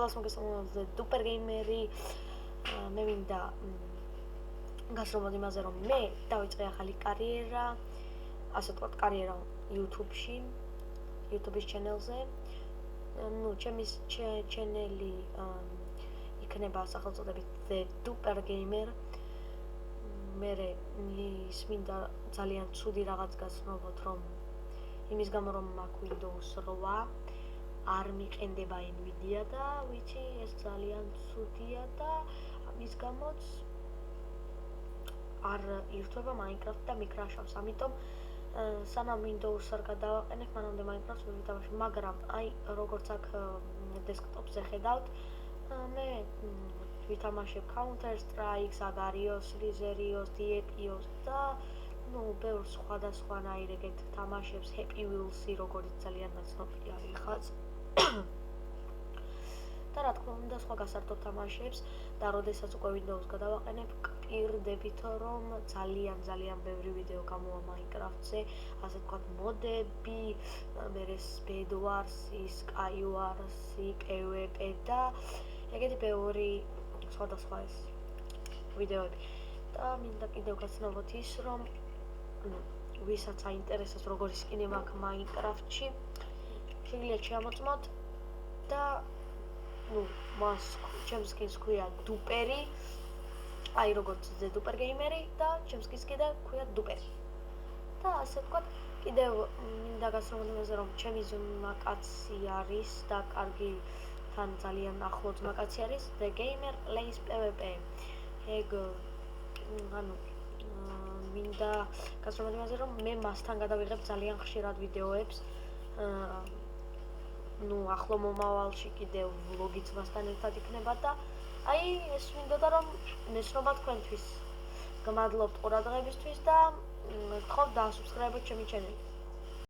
ყველას მოგესალმებით დუპერ გეიმერი. მე მინდა გასრომოთ იმაზე, რომ მე დავიწყე ახალი კარიერა, ასე ვთქვათ, კარიერა YouTube-ში, YouTube-ის ჩანელზე. ჩემი ჩანელი იქნება სახელწოდებით The Duper Gamer. მე ის მინდა ძალიან ცუდი რაღაც გასრომოთ, რომ იმის გამო რომ მაქვს Windows 8 არ მიყენდება Nvidia და ვიცი ეს ძალიან ცუდია და ამის გამოც არ ირთვება Minecraft და მიკრაშავს. ამიტომ სანამ Windows არ გადავაყენებ, მანამდე Minecraft-ს ვერ ვიტამაშებ, მაგრამ აი როგორც აქ დესკტოპზე ხედავთ, მე ვიტამაშებ Counter-Strike, Agarios, Rizerios, Diepios და ბევრ სხვადასხვანაირ ეგეთ თამაშებს, Happy Wheels-ი, როგორც ძალიან ნაცნობია ეხაც. და რა თქმა უნდა, სხვა გასართობ თამაშებს და როდესაც უკვე Windows გადავაყენებ, გპირდებით, რომ ძალიან ბევრი ვიდეო გამოვა Minecraft-ზე, ასე ვთქვათ, მოდები, მერე Bed Wars-ი, Sky Wars-ი, PvP და ეგეთი ბევრი სხვადასხვა ეს ვიდეოები. და მინდა კიდევ გაცნობოთ ის, რომ ვისაც აინტერესებს როგორი სკინი მაქვს Minecraft-ში, შეგიძლიათ შეამოწმოთ და მას ჩემს სკინს ქვია Duperi, აი როგორც The Duper Gamer და ჩემს სკინს კიდე ქვია Duperi. და ასე ვთქვათ, კიდევ მინდა გასრომოთ იმაზე, რომ ჩემი ძმაკაცი არის და კარგი თან ძალიან ახლო ძმაკაცი არის The Gamer Plays PvP. ეგ მინდა გასრომოთ იმაზე, რომ მე მასთან გადავიღებ ძალიან ხშირად ვიდეოებს. ახლო მომავალში კიდევ ვლოგიც მასთან ერთად იქნება და აი ეს მინდოდა რომ ნესრობა თქვენთვის. გმადლობთ ყურადღებისთვის და გთხოვთ დაასუბსკრაიბოთ ჩემი ჩანელი.